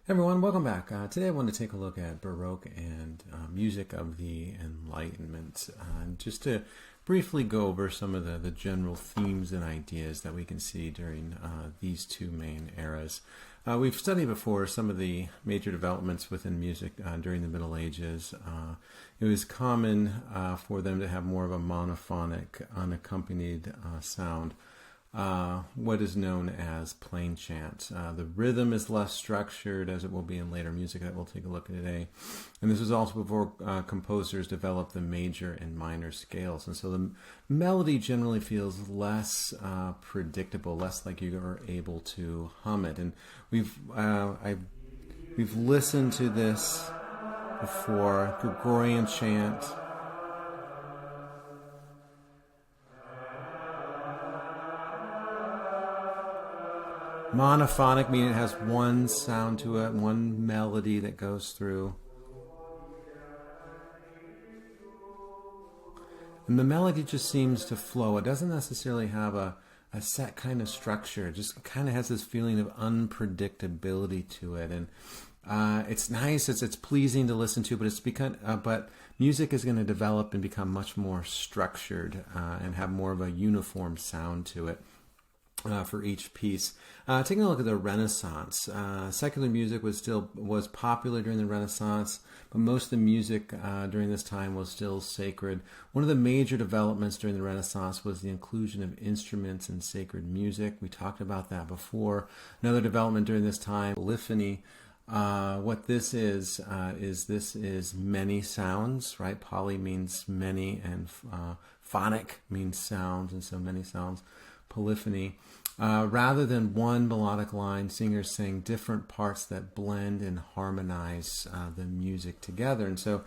Everyone, welcome back. Today I want to take a look at Baroque and music of the Enlightenment. Just to briefly go over some of the general themes and ideas that we can see during these two main eras. We've studied before some of the major developments within music during the Middle Ages. It was common for them to have more of a monophonic, unaccompanied sound. What is known as plain chant. The rhythm is less structured, as it will be in later music that we'll take a look at today. And this was also before composers developed the major and minor scales. And so the melody generally feels less predictable, less like you are able to hum it. And we've listened to this before, Gregorian chant. Monophonic, meaning it has one sound to it, one melody that goes through. And the melody just seems to flow. It doesn't necessarily have a set kind of structure. It just kind of has this feeling of unpredictability to it. And it's nice, it's pleasing to listen to, but music is going to develop and become much more structured and have more of a uniform sound to it. For each piece. Taking a look at the Renaissance, secular music was popular during the Renaissance, but most of the music during this time was still sacred. One of the major developments during the Renaissance was the inclusion of instruments in sacred music. We talked about that before. Another development during this time, polyphony. What this is many sounds, right? Poly means many, and phonic means sounds, and so many sounds. Polyphony. Rather than one melodic line, singers sang different parts that blend and harmonize the music together. And so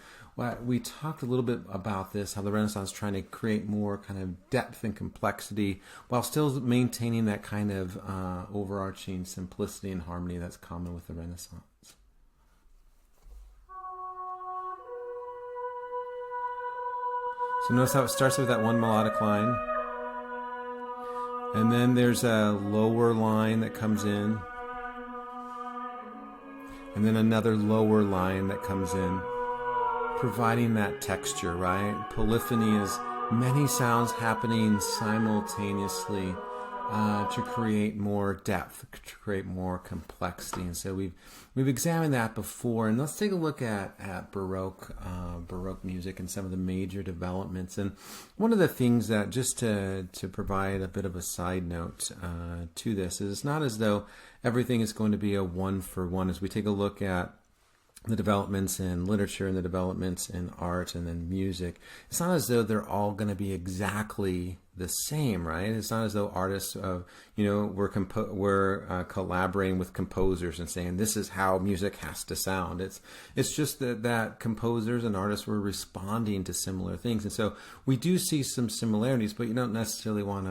we talked a little bit about this, how the Renaissance is trying to create more kind of depth and complexity while still maintaining that kind of overarching simplicity and harmony that's common with the Renaissance. So notice how it starts with that one melodic line. And then there's a lower line that comes in. And then another lower line that comes in, providing that texture, right? Polyphony is many sounds happening simultaneously to create more depth, to create more complexity. And so we've examined that before. And let's take a look at Baroque music and some of the major developments. And one of the things that, just to provide a bit of a side note to this, is it's not as though everything is going to be a one-for-one. As we take a look at the developments in literature and the developments in art and then music, it's not as though they're all going to be exactly the same, right? It's not as though artists, we're collaborating with composers and saying this is how music has to sound. It's just that composers and artists were responding to similar things, and so we do see some similarities, but you don't necessarily want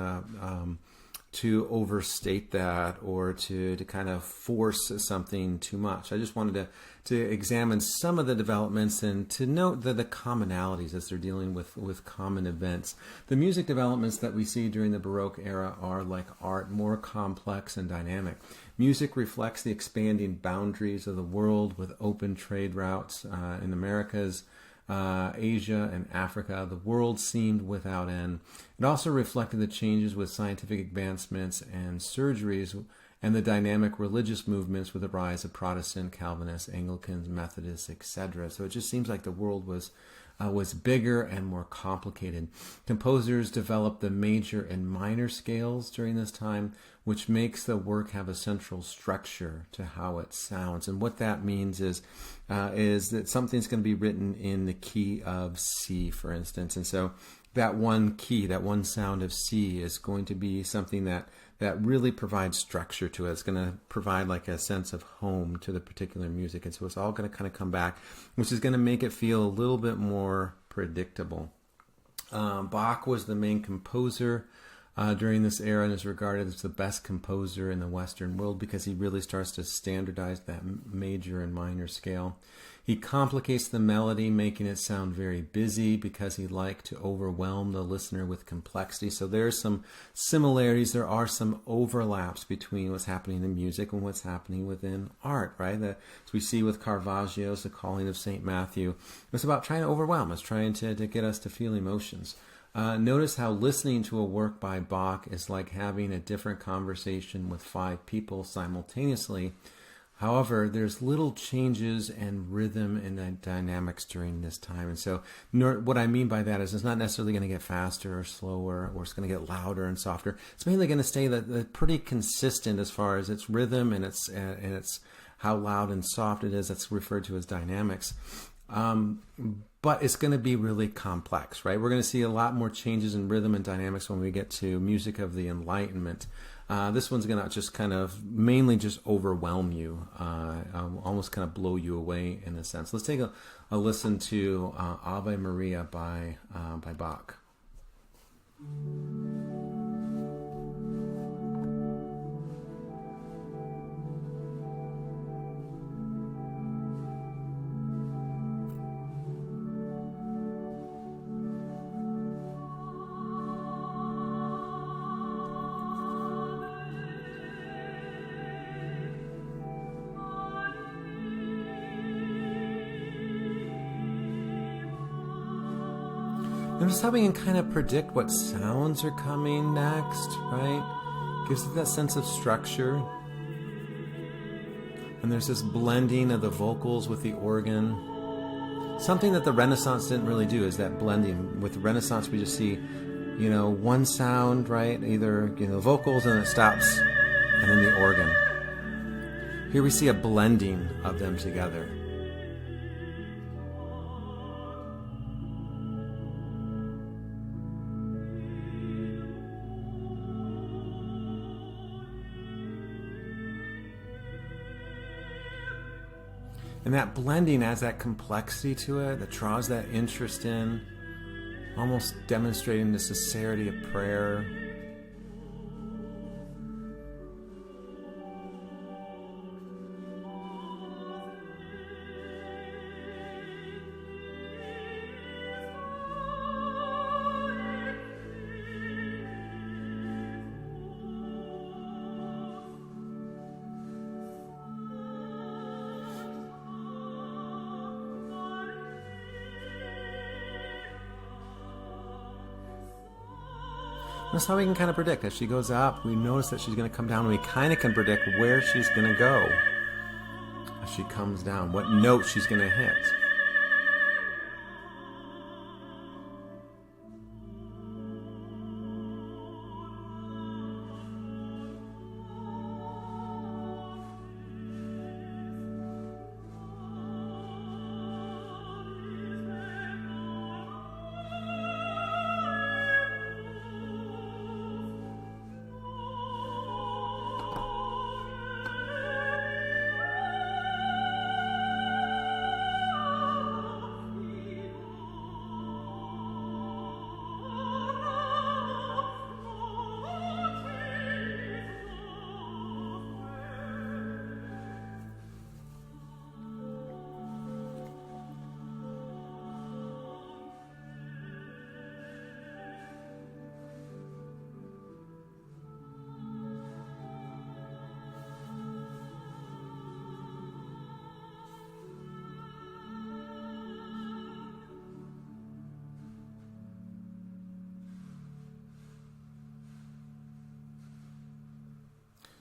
to overstate that or to kind of force something too much. I just wanted to examine some of the developments and to note the commonalities as they're dealing with common events. The music developments that we see during the Baroque era are, like art, more complex and dynamic. Music reflects the expanding boundaries of the world with open trade routes in the Americas, Asia and Africa. The world seemed without end. It also reflected the changes with scientific advancements and surgeries and the dynamic religious movements with the rise of Protestant, Calvinists, Anglicans, Methodists, etc. So it just seems like the world was bigger and more complicated. Composers developed the major and minor scales during this time, which makes the work have a central structure to how it sounds. And what that means is that something's going to be written in the key of C, for instance. And so that one key, that one sound of C is going to be something that really provides structure to it. It's going to provide like a sense of home to the particular music. And so it's all going to kind of come back, which is going to make it feel a little bit more predictable. Bach was the main composer during this era and is regarded as the best composer in the Western world because he really starts to standardize that major and minor scale. He complicates the melody, making it sound very busy because he liked to overwhelm the listener with complexity. So there's some similarities. There are some overlaps between what's happening in music and what's happening within art, right? As we see with Caravaggio's The Calling of St. Matthew, it's about trying to overwhelm us, trying to get us to feel emotions. Notice how listening to a work by Bach is like having a different conversation with 5 people simultaneously. However, there's little changes in rhythm and dynamics during this time. And so what I mean by that is it's not necessarily going to get faster or slower, or it's going to get louder and softer. It's mainly going to stay pretty consistent as far as its rhythm and its how loud and soft it is. That's referred to as dynamics. But it's going to be really complex, right? We're going to see a lot more changes in rhythm and dynamics when we get to music of the Enlightenment. This one's going to just kind of mainly just overwhelm you, almost kind of blow you away in a sense. Let's take a listen to Ave Maria by Bach. Notice how we can kind of predict what sounds are coming next, right? Gives it that sense of structure. And there's this blending of the vocals with the organ. Something that the Renaissance didn't really do is that blending. With the Renaissance, we just see, one sound, right? Either, vocals and it stops, and then the organ. Here we see a blending of them together. And that blending adds that complexity to it, that draws that interest in, almost demonstrating the sincerity of prayer. That's how we can kind of predict. As she goes up, we notice that she's going to come down, and we kind of can predict where she's going to go as she comes down, what note she's going to hit.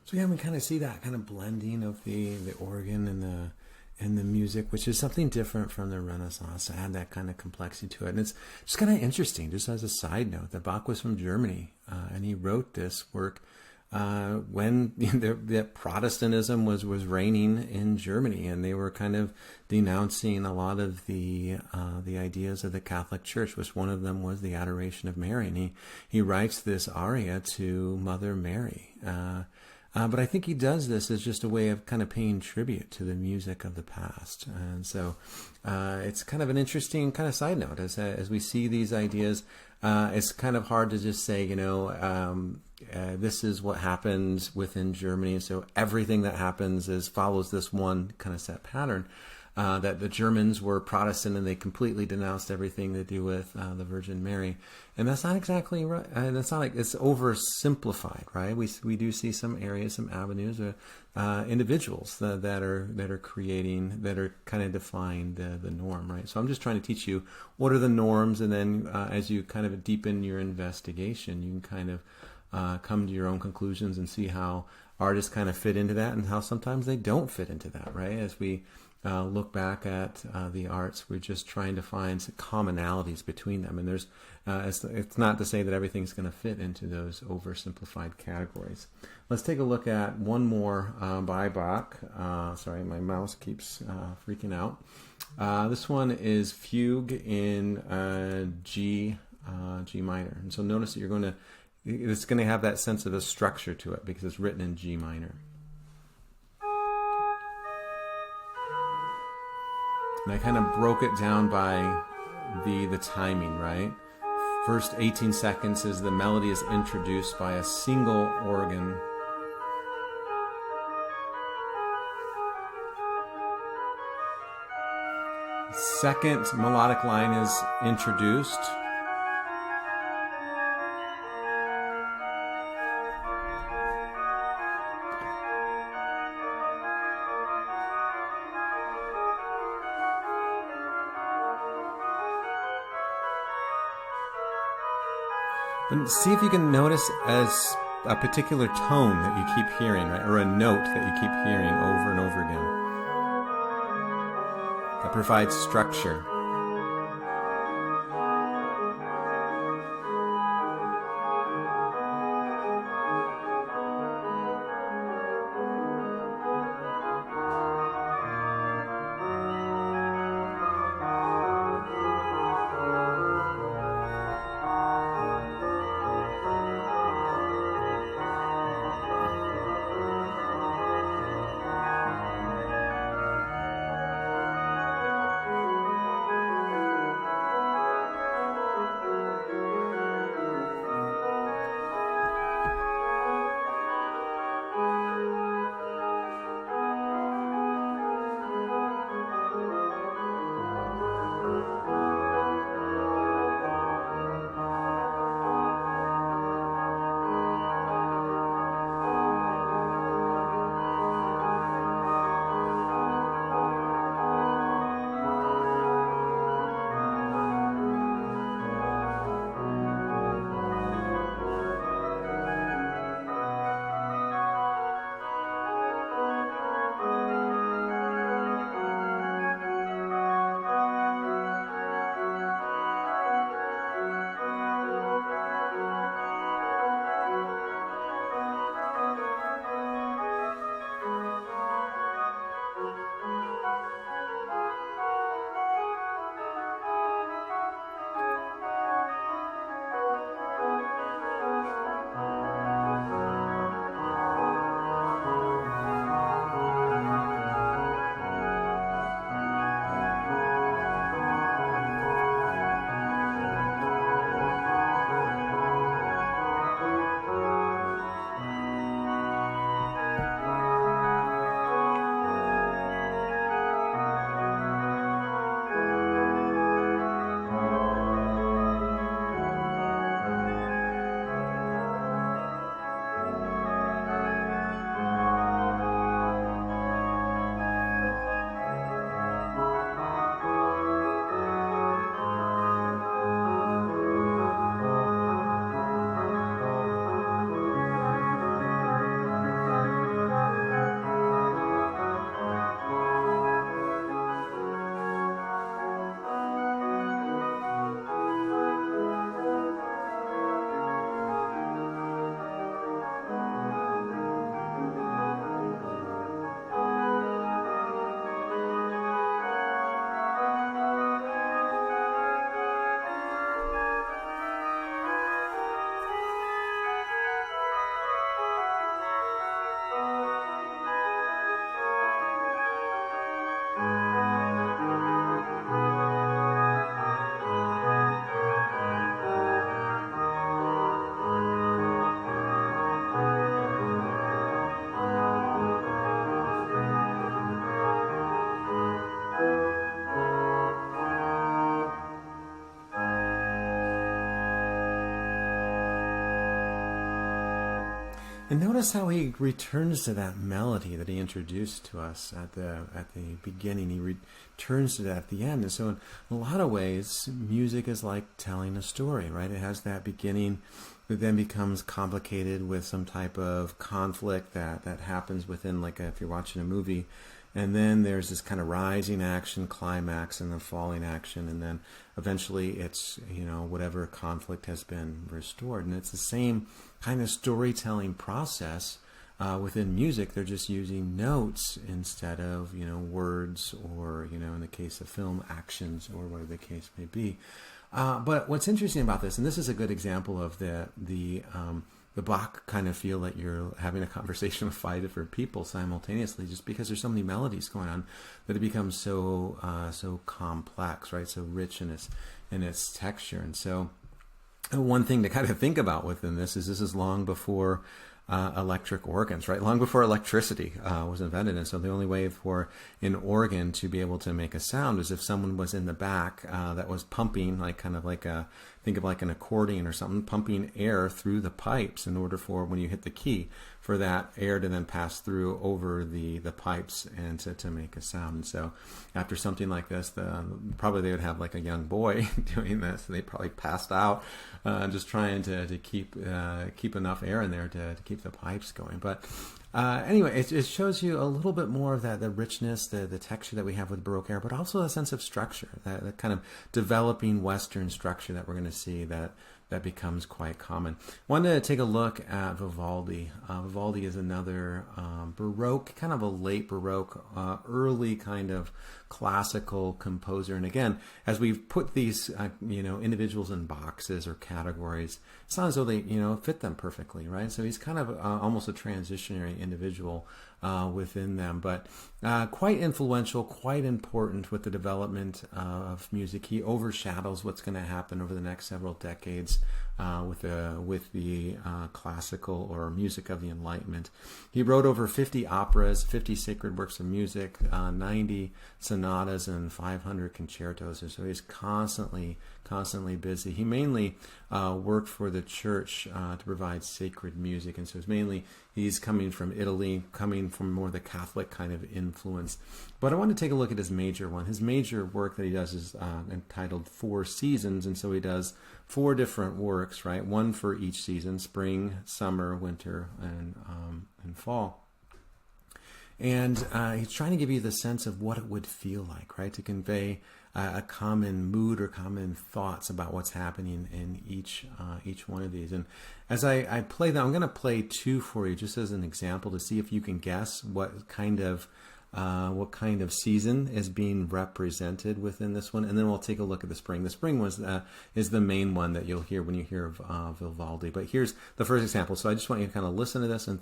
So yeah, we kind of see that kind of blending of the organ and the music, which is something different from the Renaissance, to add that kind of complexity to it. And it's just kind of interesting, just as a side note, that Bach was from Germany, and he wrote this work when the Protestantism was reigning in Germany, and they were kind of denouncing a lot of the ideas of the Catholic Church, which one of them was the adoration of Mary. And he writes this aria to Mother Mary. But I think he does this as just a way of kind of paying tribute to the music of the past. And so it's kind of an interesting kind of side note as we see these ideas. It's kind of hard to just say, this is what happens within Germany. So everything that happens follows this one kind of set pattern. That the Germans were Protestant and they completely denounced everything to do with the Virgin Mary, and that's not exactly right. That's not like it's oversimplified, right? We do see some areas, some avenues, individuals that are creating, that are kind of defying the norm, right? So I'm just trying to teach you what are the norms, and then as you kind of deepen your investigation, you can kind of come to your own conclusions and see how artists kind of fit into that, and how sometimes they don't fit into that, right? As we look back at the arts, we're just trying to find some commonalities between them, and there's it's not to say that everything's going to fit into those oversimplified categories. Let's take a look at one more by Bach. Sorry, my mouse keeps freaking out. This one is Fugue in G minor, and so notice that it's going to have that sense of a structure to it because it's written in G minor. And I kind of broke it down by the timing, right? First 18 seconds is the melody is introduced by a single organ. Second melodic line is introduced. And see if you can notice as a particular tone that you keep hearing, right? Or a note that you keep hearing over and over again. That provides structure. And notice how he returns to that melody that he introduced to us at the beginning. He returns to that at the end. And so in a lot of ways, music is like telling a story, right? It has that beginning that then becomes complicated with some type of conflict that happens within, like if you're watching a movie. And then there's this kind of rising action, climax, and then falling action. And then eventually it's, whatever conflict has been restored. And it's the same kind of storytelling process within music. They're just using notes instead of, words or, in the case of film, actions or whatever the case may be. But what's interesting about this, and this is a good example of the Bach kind of feel that you're having a conversation with 5 different people simultaneously, just because there's so many melodies going on that it becomes so complex, right? So rich in its texture. And so one thing to kind of think about within this is long before electric organs, right? Long before electricity was invented. And so the only way for an organ to be able to make a sound is if someone was in the back that was pumping, think of like an accordion or something, pumping air through the pipes in order for, when you hit the key, for that air to then pass through over the pipes and to make a sound. And so after something like this, probably they would have like a young boy doing this. They probably passed out just trying to keep enough air in there to keep the pipes going. But anyway, it shows you a little bit more of the richness, the texture that we have with Baroque era, but also a sense of structure, that kind of developing Western structure that we're going to see that becomes quite common. Wanted to take a look at Vivaldi. Vivaldi is another Baroque, kind of a late Baroque, early kind of classical composer. And again, as we've put these individuals in boxes or categories, it's not as though they fit them perfectly, right? So he's kind of almost a transitionary individual within them, but quite influential, quite important with the development of music. He overshadows what's going to happen over the next several decades with the classical or music of the Enlightenment. He wrote over 50 operas, 50 sacred works of music, 90 sonatas, and 500 concertos. So he's constantly busy. He mainly worked for the church to provide sacred music, and so he's coming from Italy, coming from more the Catholic kind of influence. But I want to take a look at his major one. His major work that he does is entitled Four Seasons, and so he does 4 different works, right? One for each season: spring, summer, winter, and fall. And he's trying to give you the sense of what it would feel like, right? To convey a common mood or common thoughts about what's happening in each one of these. And as I play them, I'm going to play 2 for you just as an example to see if you can guess what kind of season is being represented within this one, and then we'll take a look at the spring. The spring is the main one that you'll hear when you hear of Vivaldi. But here's the first example. So I just want you to kind of listen to this and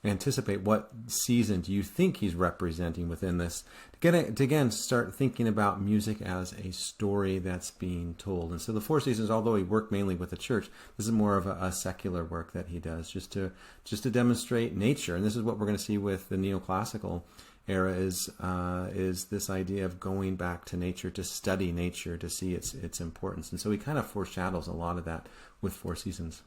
anticipate what season do you think he's representing within this. To again start thinking about music as a story that's being told. And so the 4 Seasons, although he worked mainly with the church, this is more of a secular work that he does just to demonstrate nature. And this is what we're going to see with the neoclassical era is this idea of going back to nature, to study nature, to see its importance. And so he kind of foreshadows a lot of that with 4 Seasons.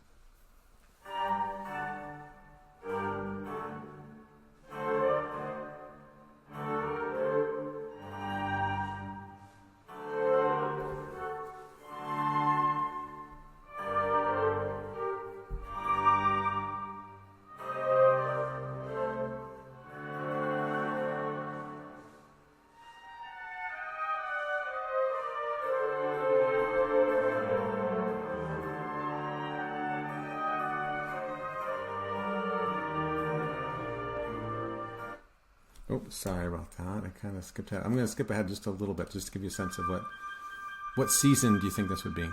Oh, sorry about that. I kind of skipped ahead. I'm going to skip ahead just a little bit, just to give you a sense of what season do you think this would be?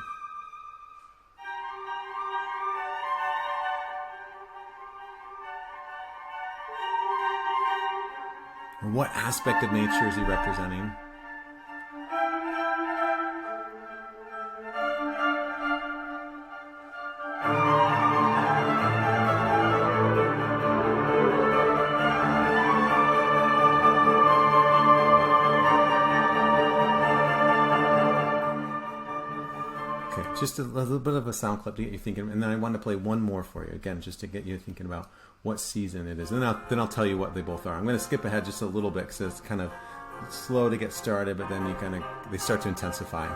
Or what aspect of nature is he representing? Just a little bit of a sound clip to get you thinking, and then I want to play one more for you again, just to get you thinking about what season it is, and then I'll tell you what they both are. I'm going to skip ahead just a little bit because it's kind of slow to get started, but then they start to intensify.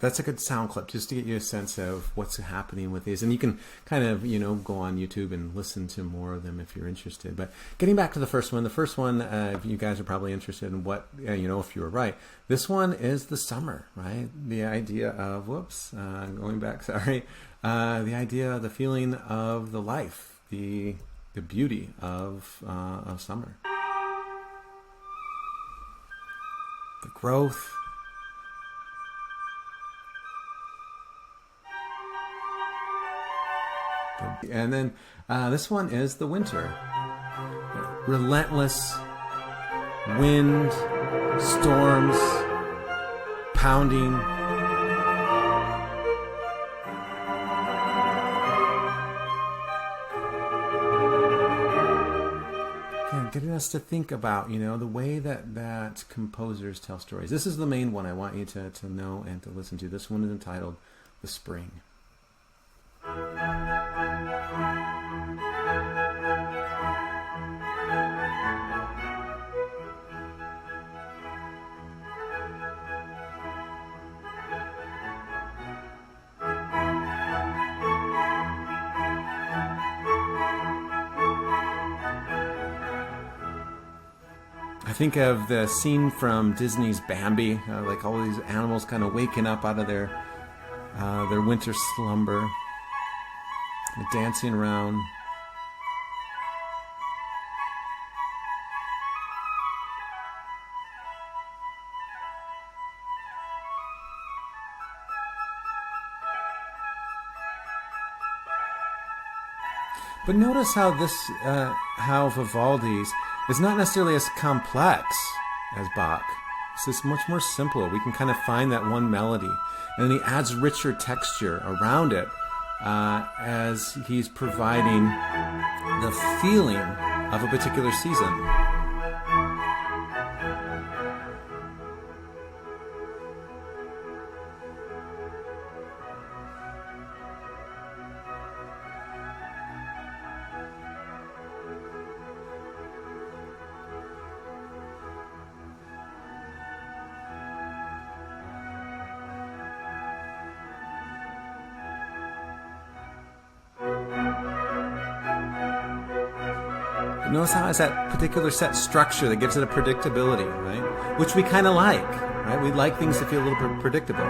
That's a good sound clip just to get you a sense of what's happening with these. And you can kind of, go on YouTube and listen to more of them if you're interested. But getting back to the first one, you guys are probably interested in what, if you were right. This one is the summer, right? The idea of, the idea, the feeling of the life, the beauty of summer. The growth. And then this one is the winter. Relentless wind, storms, pounding. Again, getting us to think about, the way that composers tell stories. This is the main one I want you to know and to listen to. This one is entitled The Spring. I think of the scene from Disney's Bambi, like all these animals kind of waking up out of their winter slumber, dancing around. But notice how how Vivaldi's is not necessarily as complex as Bach. It's just much more simple. We can kind of find that one melody, and then he adds richer texture around it as he's providing the feeling of a particular season. Notice how it has that particular set structure that gives it a predictability, right? Which we kind of like, right? We like things to feel a little bit predictable.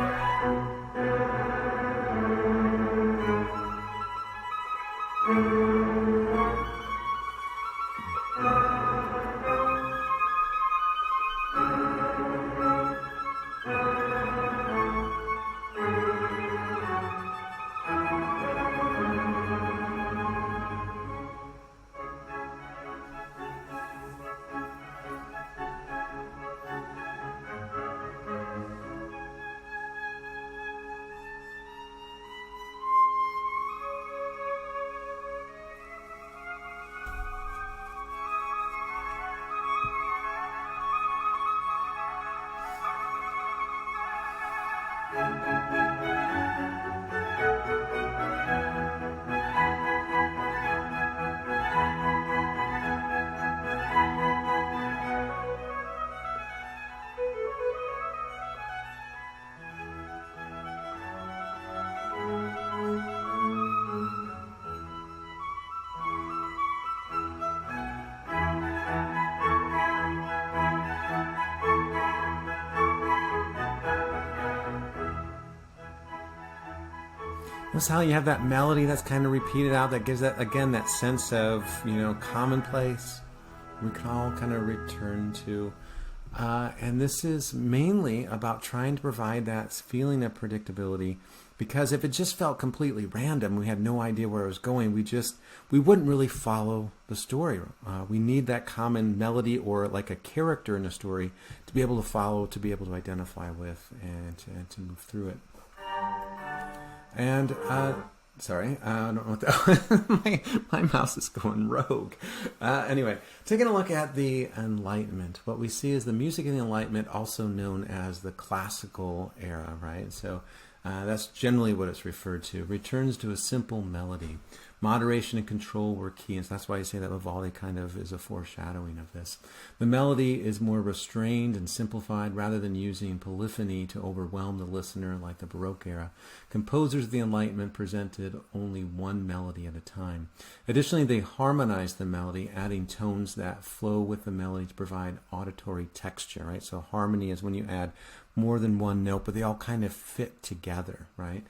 Notice how you have that melody that's kind of repeated out that gives that, again, that sense of, commonplace we can all kind of return to. And this is mainly about trying to provide that feeling of predictability, because if it just felt completely random, we had no idea where it was going, we wouldn't really follow the story. We need that common melody or like a character in a story to be able to follow, to be able to identify with, and to move through it. And sorry, I don't know what that my mouse is going rogue. Anyway, taking a look at the Enlightenment, what we see is the music of the Enlightenment, also known as the classical era, right? So that's generally what it's referred to. Returns to a simple melody. Moderation and control were key, and so that's why I say that Vivaldi kind of is a foreshadowing of this. The melody is more restrained and simplified rather than using polyphony to overwhelm the listener like the Baroque era. Composers of the Enlightenment presented only one melody at a time. Additionally, they harmonized the melody, adding tones that flow with the melody to provide auditory texture, right? So harmony is when you add more than one note, but they all kind of fit together, right?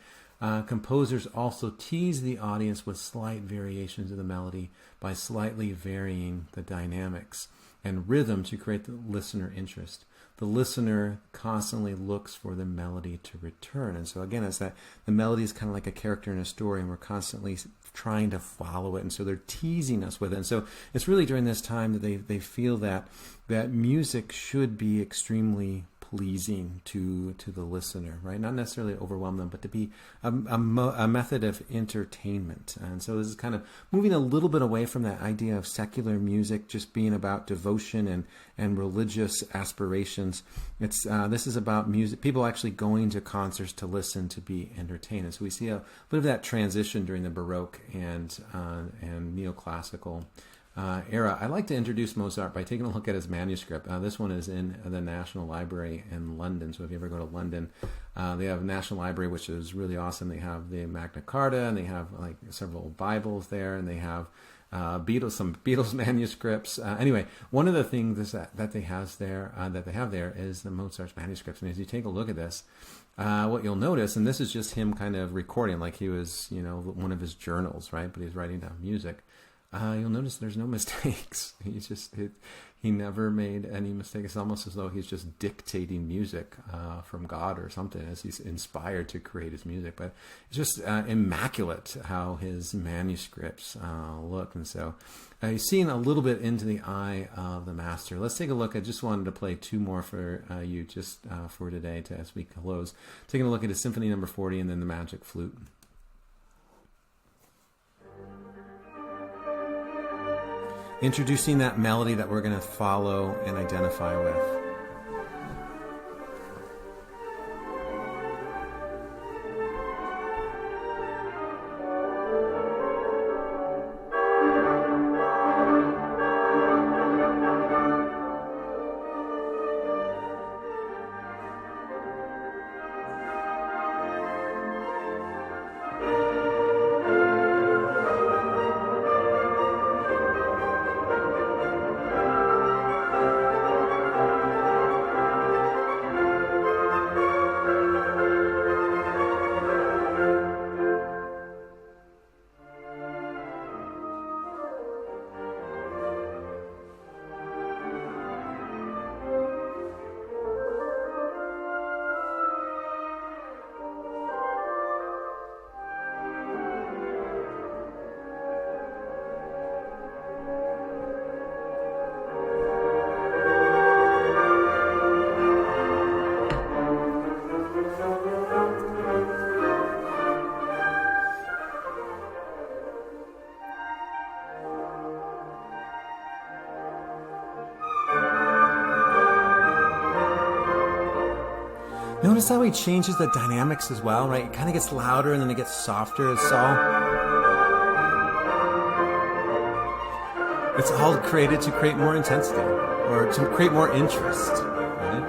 Composers also tease the audience with slight variations of the melody by slightly varying the dynamics and rhythm to create the listener interest. The listener constantly looks for the melody to return. And so again, it's that the melody is kind of like a character in a story, and we're constantly trying to follow it. And so they're teasing us with it. And so it's really during this time that they feel that music should be extremely pleasing to the listener, right? Not necessarily overwhelm them, but to be a method of entertainment. And so this is kind of moving a little bit away from that idea of secular music just being about devotion and religious aspirations. This is about music, people actually going to concerts to listen, to be entertained. And so we see a bit of that transition during the Baroque and neoclassical era. I like to introduce Mozart by taking a look at his manuscript. This one is in the National Library in London. So if you ever go to London, they have a National Library, which is really awesome. They have the Magna Carta, and they have like several Bibles there, and they have some Beatles manuscripts. Anyway, one of the things that they have there is the Mozart's manuscripts. And as you take a look at this, what you'll notice, and this is just him kind of recording like he was, one of his journals, right? But he's writing down music. You'll notice there's no mistakes. He never made any mistakes. It's almost as though he's just dictating music from God or something as he's inspired to create his music. But it's just immaculate how his manuscripts look. And so you're seeing a little bit into the eye of the master. Let's take a look. I just wanted to play two more for you just for today as we close. Taking a look at his Symphony No. 40 and then the Magic Flute. Introducing that melody that we're going to follow and identify with. Notice how he changes the dynamics as well, right? It kind of gets louder and then it gets softer. It's all created to create more intensity or to create more interest, right?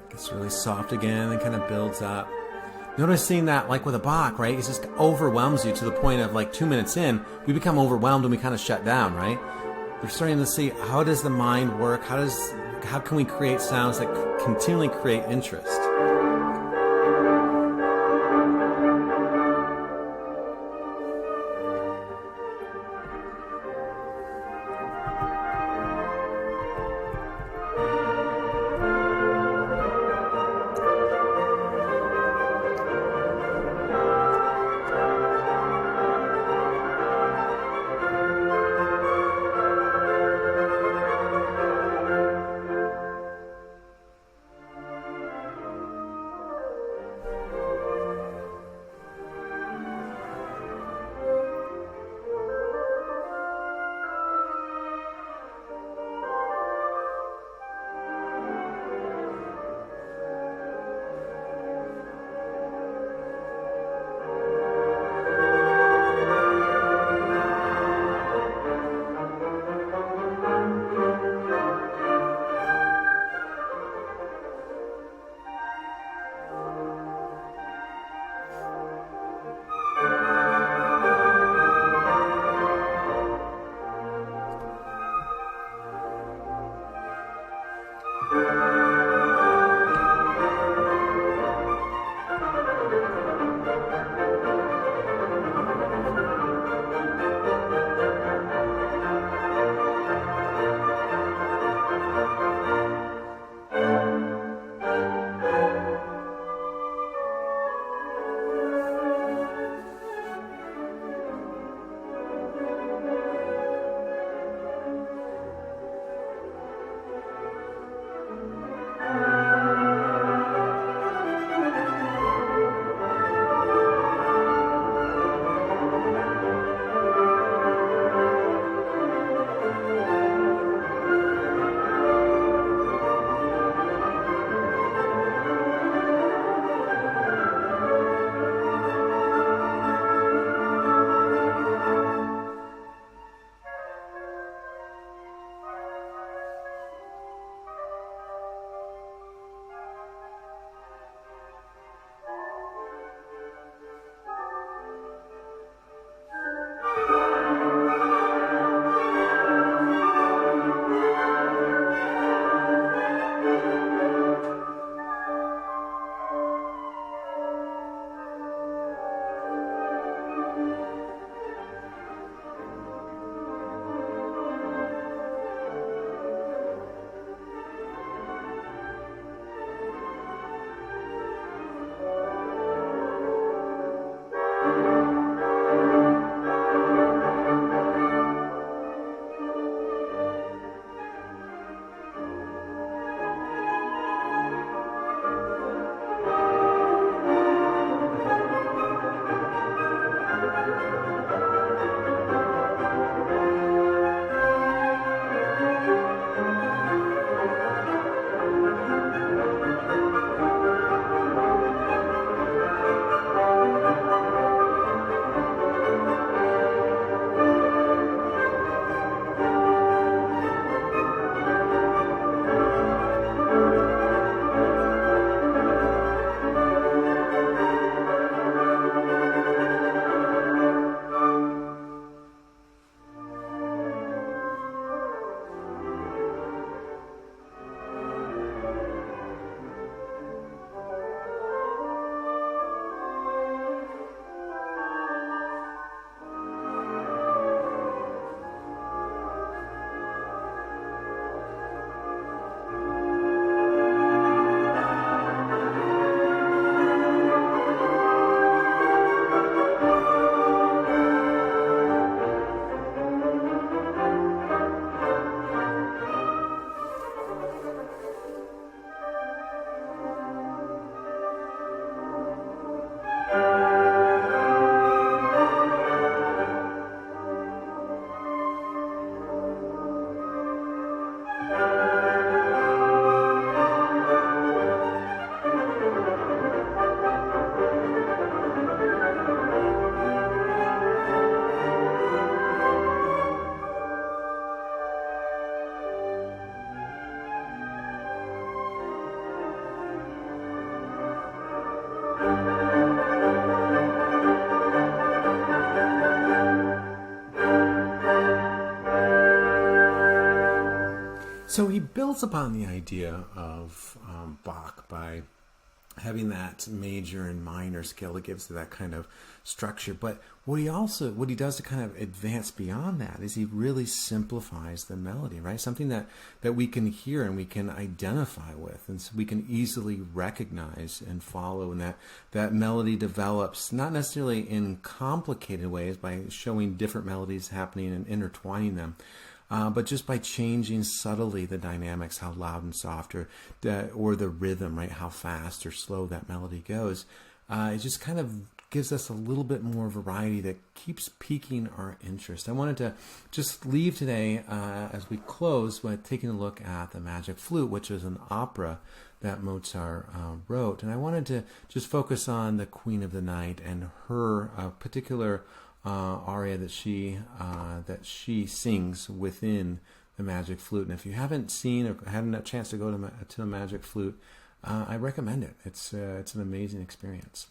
Gets really soft again and kind of builds up. Noticing that, like with a Bach, right? It just overwhelms you to the point of like 2 minutes in, we become overwhelmed and we kind of shut down, right? we're starting to see, how does the mind work? How can we create sounds that continually create interest? So he builds upon the idea of Bach by having that major and minor scale that gives it that kind of structure. But what he does to kind of advance beyond that is he really simplifies the melody, right? Something that we can hear and we can identify with, and so we can easily recognize and follow, and that melody develops not necessarily in complicated ways by showing different melodies happening and intertwining them, but just by changing subtly the dynamics, how loud and soft, or the rhythm, right, how fast or slow that melody goes, it just kind of gives us a little bit more variety that keeps piquing our interest. I wanted to just leave today, as we close, by taking a look at the Magic Flute, which is an opera that Mozart wrote. And I wanted to just focus on the Queen of the Night and her particular aria that she sings within the Magic Flute. And if you haven't seen or had a chance to go to the Magic Flute, I recommend it. It's an amazing experience.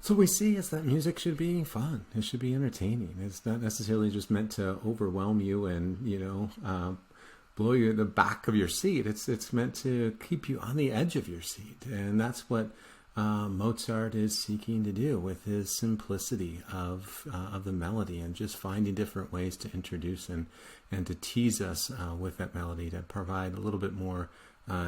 So what we see is that music should be fun. It should be entertaining. It's not necessarily just meant to overwhelm you and, blow you the back of your seat. It's meant to keep you on the edge of your seat. And that's what Mozart is seeking to do with his simplicity of the melody, and just finding different ways to introduce and to tease us with that melody, to provide a little bit more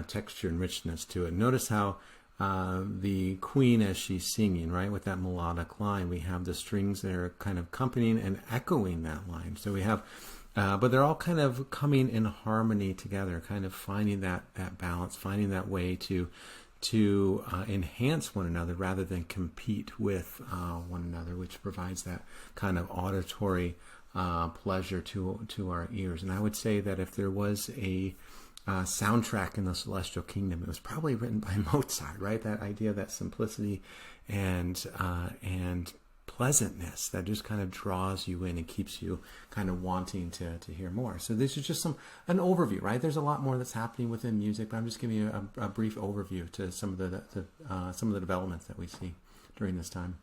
texture and richness to it. Notice how the Queen, as she's singing, right, with that melodic line, we have the strings that are kind of accompanying and echoing that line. So we have, but they're all kind of coming in harmony together, kind of finding that balance, finding that way to enhance one another rather than compete with one another, which provides that kind of auditory pleasure to our ears. And I would say that if there was a soundtrack in the Celestial Kingdom, it was probably written by Mozart, right? That idea, that simplicity and pleasantness that just kind of draws you in and keeps you kind of wanting to hear more. So this is just an overview, right? There's a lot more that's happening within music, but I'm just giving you a brief overview to some of the developments that we see during this time.